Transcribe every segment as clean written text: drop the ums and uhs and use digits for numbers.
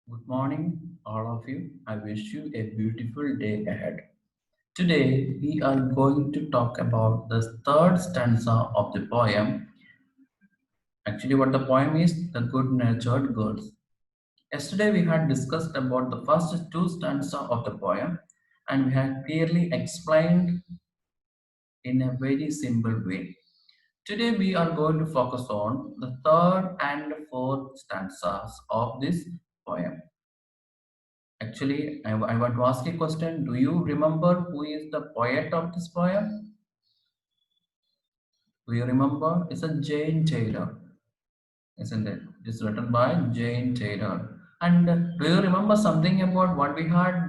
Good morning, all of you. I wish you a beautiful day ahead. Today, we are going to talk about the third stanza of the poem. Actually, what the poem is, The Good Natured Girls. Yesterday, we had discussed about the first two stanzas of the poem, and we had clearly explained in a very simple way. Today, we are going to focus on the third and fourth stanzas of this poem. Actually, I want to ask a question. Do you remember who is the poet of this poem? Do you remember? It's a Jane Taylor, isn't it? It's written by Jane Taylor. And do you remember something about what we had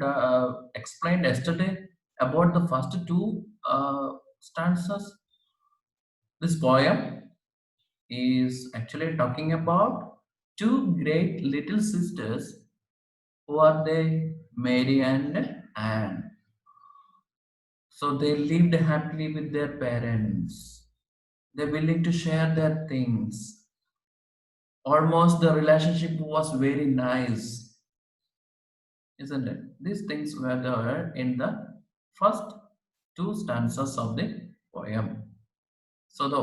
explained yesterday about the first two stanzas? This poem is actually talking about two great little sisters. Who are they? Mary and Anne. So they lived happily with their parents. They're willing to share their things. Almost the relationship was very nice, isn't it? These things were there in the first two stanzas of the poem. So the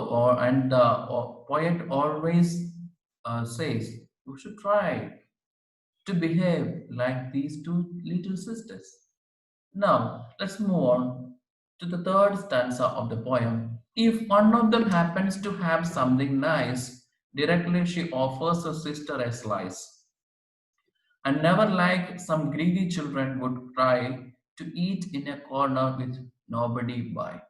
poet always says you should try to behave like these two little sisters. Now, let's move on to the third stanza of the poem. If one of them happens to have something nice, directly she offers her sister a slice. And never like some greedy children would try to eat in a corner with nobody by.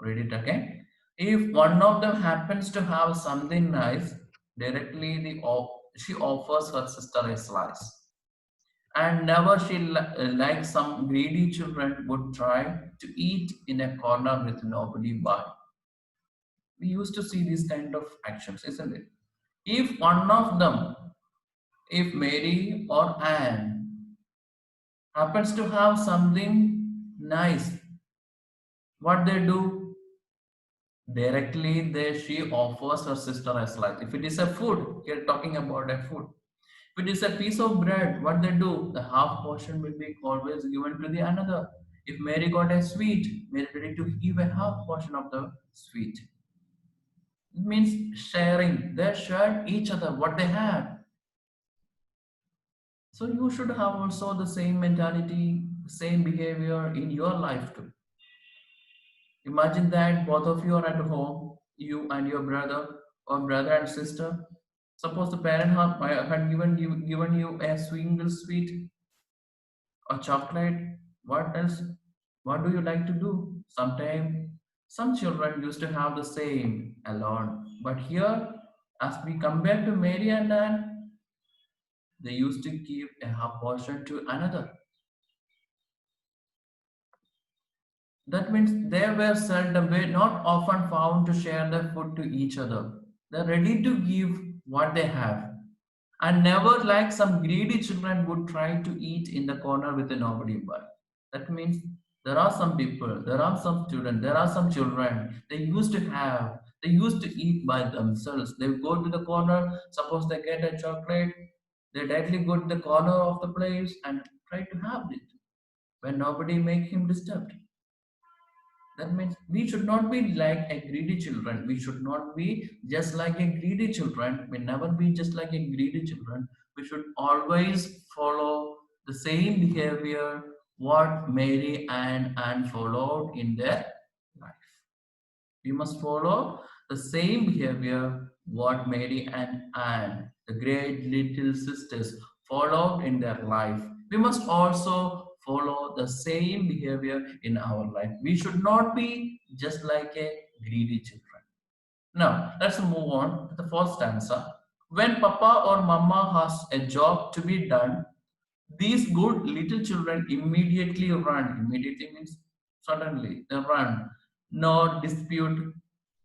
Read it again. If one of them happens to have something nice, directly she offers her sister a slice and never she like some greedy children would try to eat in a corner with nobody by. We used to see these kind of actions, isn't it? If one of them, if Mary or Anne happens to have something nice, what they do? Directly there she offers her sister a slice. If it is a food, you're talking about a food. If it is a piece of bread, what they do? The half portion will be always given to the another. If Mary got a sweet, Mary ready to give a half portion of the sweet. It means sharing. They share each other what they have. So you should have also the same mentality, same behavior in your life too. Imagine that both of you are at home, you and your brother or brother and sister. Suppose the parent had given you a single sweet or chocolate. What else? What do you like to do? Sometimes some children used to have the same alone. But here, as we compare to Mary and Anne, they used to give a half portion to another. That means they were seldom, were not often found to share their food to each other. They're ready to give what they have. And never like some greedy children would try to eat in the corner with a nobody but. That means there are some people, there are some students, there are some children, they used to eat by themselves. They go to the corner, suppose they get a chocolate, they directly go to the corner of the place and try to have it when nobody make him disturbed. That means we should not be like a greedy children. We should not be just like a greedy children. We never be just like a greedy children. We should always follow the same behavior what Mary and Anne followed in their life. We must follow the same behavior what Mary and Anne, the great little sisters, followed in their life. We must also follow the same behavior in our life. We should not be just like a greedy children. Now, let's move on to the fourth stanza. When Papa or Mama has a job to be done, these good little children immediately run. Immediately means suddenly they run. No dispute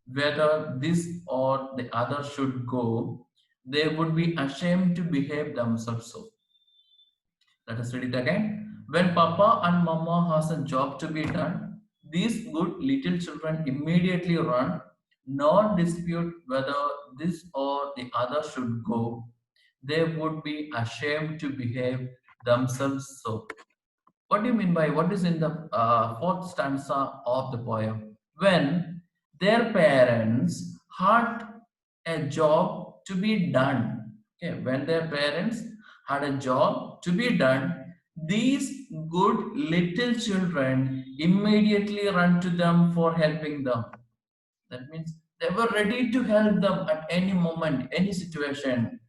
whether this or the other should go. They would be ashamed to behave themselves so. Let us read it again. When Papa and Mama has a job to be done, these good little children immediately run, not dispute whether this or the other should go. they would be ashamed to behave themselves so. What do you mean by what is in the fourth stanza of the poem? When their parents had a job to be done, okay, when their parents had a job to be done, these good little children immediately run to them for helping them. That means they were ready to help them at any moment, any situation.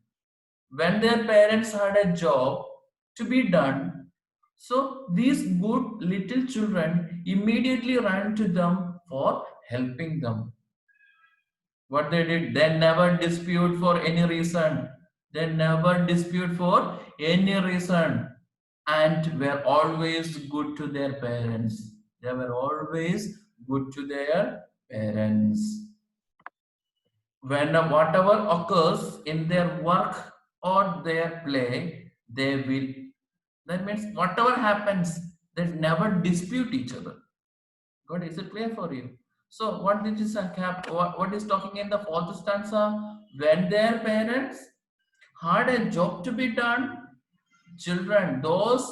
When their parents had a job to be done, so these good little children immediately ran to them for helping them. What they did, they never dispute for any reason. They never dispute for any reason and were always good to their parents. They were always good to their parents. When whatever occurs in their work or their play, they will. That means whatever happens, they never dispute each other. God, is it clear for you? So what this is a cap? What is talking in the fourth stanza? When their parents had a job to be done, children, those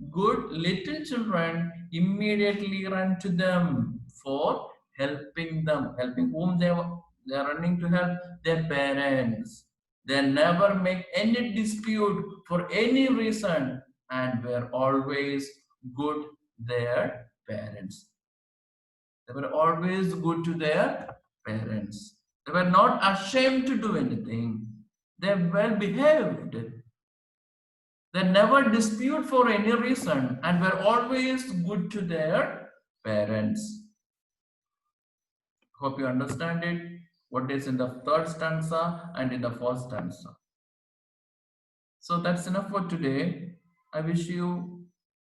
good little children immediately run to them for helping them. Helping whom they are running to help? Their parents. They never make any dispute for any reason and were always good their parents. They were always good to their parents. They were not ashamed to do anything. They well behaved. They never dispute for any reason and were always good to their parents. Hope you understand it. What is in the third stanza and in the fourth stanza. So that's enough for today. I wish you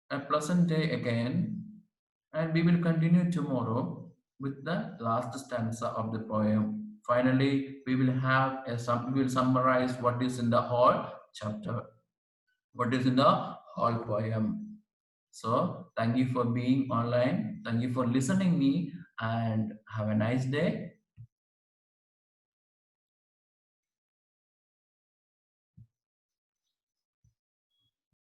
a pleasant day again, and we will continue tomorrow with the last stanza of the poem. Finally, we will summarize what is in the whole chapter, what is in the whole poem. So thank you for being online. Thank you for listening me and have a nice day.